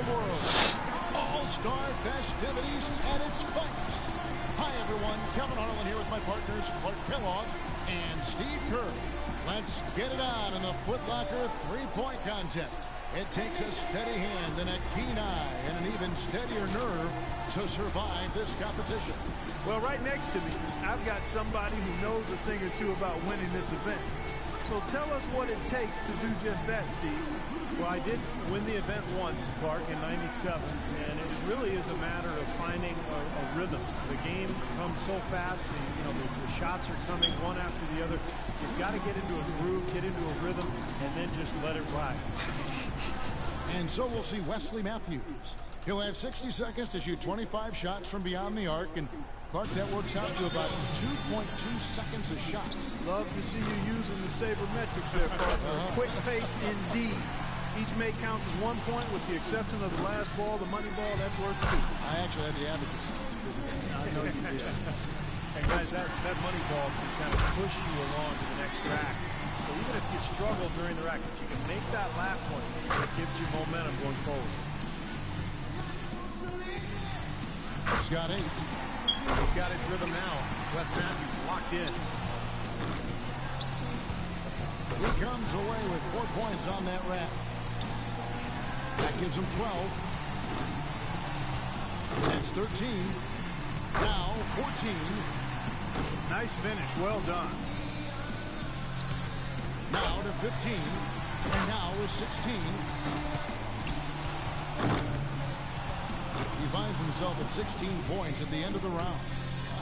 world. All-star festivities at its finest. Hi, everyone. Kevin Harlan here with my partners, Clark Kellogg and Steve Kerr. Let's get it on in the Foot Locker three-point contest. It takes a steady hand and a keen eye and an even steadier nerve to survive this competition. Well, right next to me, I've got somebody who knows a thing or two about winning this event. So tell us what it takes to do just that, Steve. Well, I did win the event once, Clark, in '97, and it really is a matter of finding a rhythm. The game comes so fast, and, the shots are coming one after the other. You've got to get into a groove, get into a rhythm, and then just let it ride. And so we'll see Wesley Matthews. He'll have 60 seconds to shoot 25 shots from beyond the arc, and Clark, that works out to about 2.2 seconds a shot. Love to see you using the sabermetrics there, Clark. A quick pace indeed. Each make counts as 1 point, with the exception of the last ball, the money ball. That's worth 2. I actually had the advocacy. I know you did. And guys, that money ball can kind of push you along to the next rack. So even if you struggle during the rack, if you can make that last one, it gives you momentum going forward. He's got 8. He's got his rhythm now. Wes Matthews locked in. He comes away with 4 points on that rack. That gives him 12. That's 13. Now 14. Nice finish. Well done. Now to 15. And now is 16. He finds himself at 16 points at the end of the round.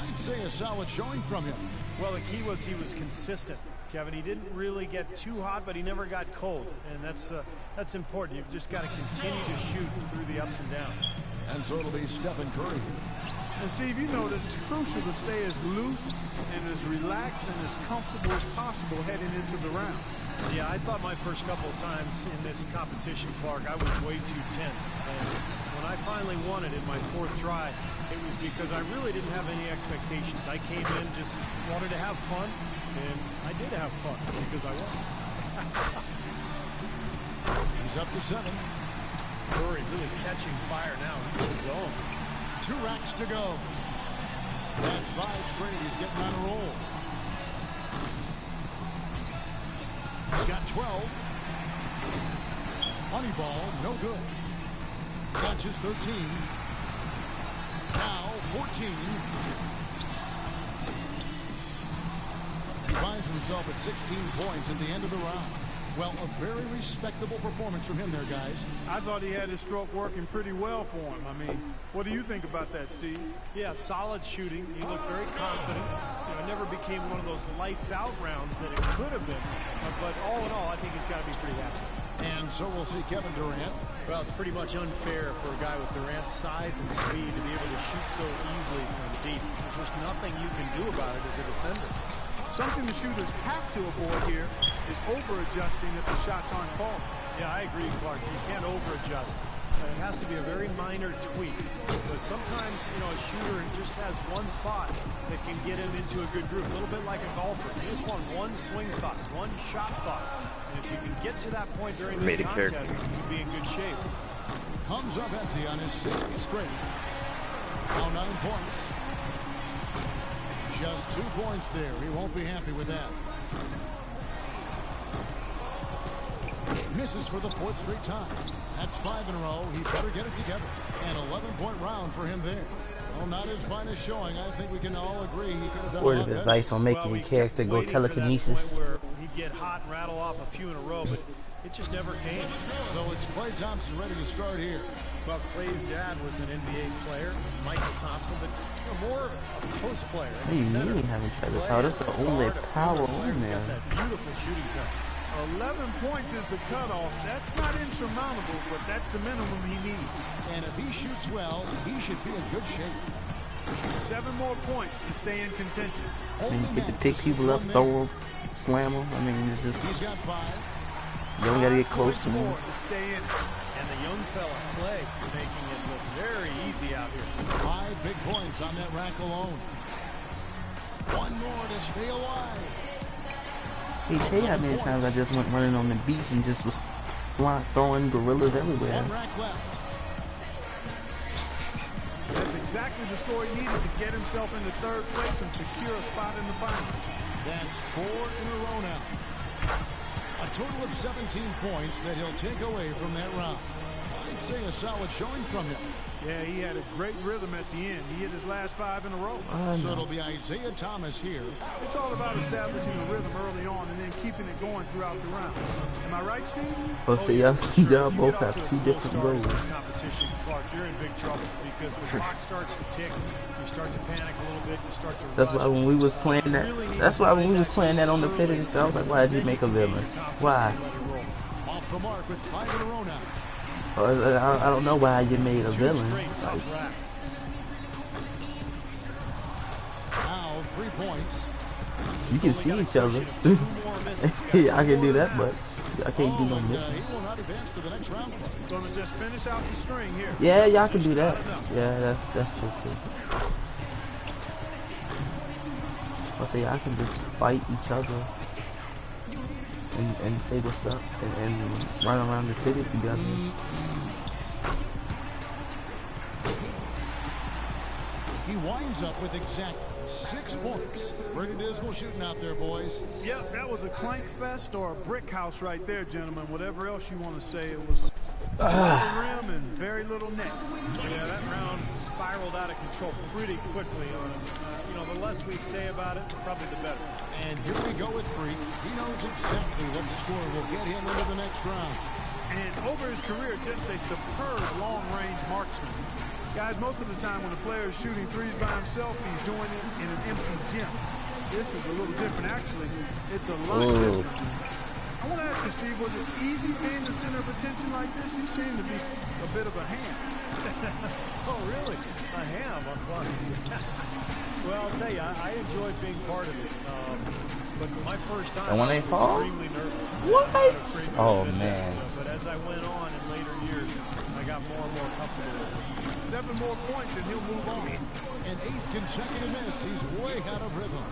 I'd say a solid showing from him. Well, the key was he was consistent, Kevin. He didn't really get too hot, but he never got cold, and that's important. You've just got to continue to shoot through the ups and downs. And so it'll be Stephen Curry. And Steve, you know that it's crucial to stay as loose and as relaxed and as comfortable as possible heading into the round. Yeah, I thought my first couple of times in this competition, Clark, I was way too tense. And when I finally won it in my 4th try, it was because I really didn't have any expectations. I came in, just wanted to have fun, and I did have fun because I won. He's up to 7. Curry really catching fire now. He's in his zone. 2 racks to go. That's 5 straight. He's getting on a roll. He's got 12. Money ball, no good. Catches 13. Now 14. He finds himself at 16 points at the end of the round. Well, a very respectable performance from him there, guys. I thought he had his stroke working pretty well for him. I mean, what do you think about that, Steve? Yeah, solid shooting. He looked very confident. It never became one of those lights-out rounds that it could have been. But all in all, I think he's got to be pretty happy. And so we'll see Kevin Durant. Well, it's pretty much unfair for a guy with Durant's size and speed to be able to shoot so easily from deep. There's just nothing you can do about it as a defender. Something the shooters have to avoid here is over-adjusting if the shots aren't falling. Yeah, I agree, Clark. You can't over-adjust. It has to be a very minor tweak. But sometimes, a shooter just has one thought that can get him into a good groove. A little bit like a golfer. You just want one swing thought, one shot thought. And if you can get to that point during this contest, you'll be in good shape. Comes up empty on his 6th straight. Now 9 points. Just 2 points there. He won't be happy with that. Misses for the 4th straight time. That's 5 in a row. He better get it together. An 11-point round for him there. Well, not his finest showing. I think we can all agree he could have done Word of advice on making your character go telekinesis. Where he'd get hot and rattle off a few in a row, but it just never came. So it's Klay Thompson ready to start here. Well, Klay's dad was an NBA player, Michael Thompson, but more a post player. What do you mean having feather power? That's the only power on there. That beautiful shooting touch. 11 points is the cutoff. That's not insurmountable, but that's the minimum he needs. And if he shoots well, he should be in good shape. 7 more points to stay in contention. I mean, you get to pick people up, throw them, slam them. I mean, it's just... He's got 5. You don't got to get close to him. To stay in. And the young fella, Klay, making it look very easy out here. 5 big points on that rack alone. 1 more to stay alive. Hey, tell you how many times I just went running on the beach and just was throwing gorillas everywhere. 1 rack left. That's exactly the score he needed to get himself into third place and secure a spot in the finals. That's 4 in a row now. A total of 17 points that he'll take away from that round. I'd say a solid showing from him. Yeah, he had a great rhythm at the end. He hit his last 5 in a row. So it'll be Isaiah Thomas here. It's all about establishing the rhythm early on and then keeping it going throughout the round. Am I right, Steve? Well, see, y'all both have 2 different goals. Competition, Clark, you're in big trouble because the clock starts to tick. You start to panic a little bit. You start to. That's why when we was playing that. That's why when we was playing that on the pit, I was like, why did you make a villain? Why? Off the mark with 5 in a row now. I don't know why you made a villain. Like, now 3 points. you can see each other. Yeah, I can do that, but I can't do no mission. He will not advance to the next round. Gonna just finish out the string here. Yeah, y'all can do that. Yeah, that's true too. I'll say I can just fight each other and say what's up and run around the city together. He winds up with exactly 6 points. Pretty dismal shooting out there, boys. Yep, that was a clank fest or a brick house right there, gentlemen. Whatever else you want to say, it was a rim and very little net. Yeah, that round spiraled out of control pretty quickly on us. You know, the less we say about it, probably the better. And here we go with Freak. He knows exactly what score will get him into the next round. And over his career, just a superb long-range marksman. Guys, most of the time when a player is shooting threes by himself, he's doing it in an empty gym. This is a little different, actually. It's a lot different. I want to ask you, Steve, was it easy being the center of attention like this? You seem to be a bit of a ham. Oh, really? A ham? Well, I'll tell you, I enjoyed being part of it. But my first time, And when I they was fall? extremely nervous. What? Afraid to Oh, admit that, man. But as I went on in later years, I got more and more comfortable with it. 7 more points and he'll move on. An 8th consecutive miss. He's way out of rhythm.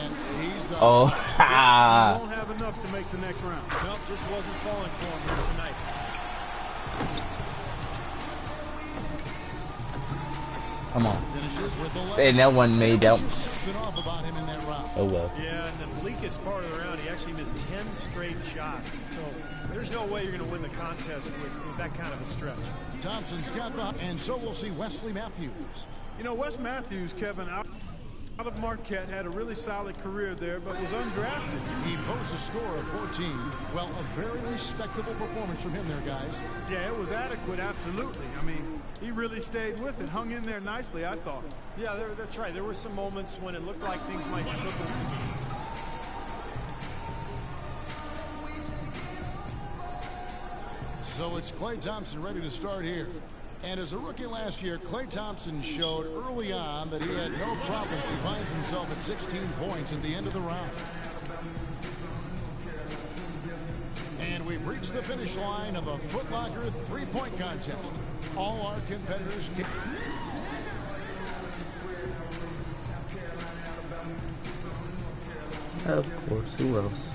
And he's done. Oh, He ha! won't have enough to make the next round. Nope, just wasn't falling for him here tonight. Come on. Finishes with 11. And that one made that. Something off about him in that round. Oh well. Yeah, and the bleakest part of the round, he actually missed 10 straight shots. So there's no way you're going to win the contest with that kind of a stretch. Thompson's got the, and so we'll see Wesley Matthews. You know, Wes Matthews, Kevin, out of Marquette, had a really solid career there, but was undrafted. He posts a score of 14. Well, a very respectable performance from him there, guys. Yeah, it was adequate, absolutely. I mean, he really stayed with it, hung in there nicely, I thought. Yeah, that's right. There were some moments when it looked like things might slip. So it's Klay Thompson ready to start here. And as a rookie last year, Klay Thompson showed early on that he had no problem. He finds himself at 16 points at the end of the round. And we've reached the finish line of a Foot Locker three-point contest. All our competitors. Of course, who else?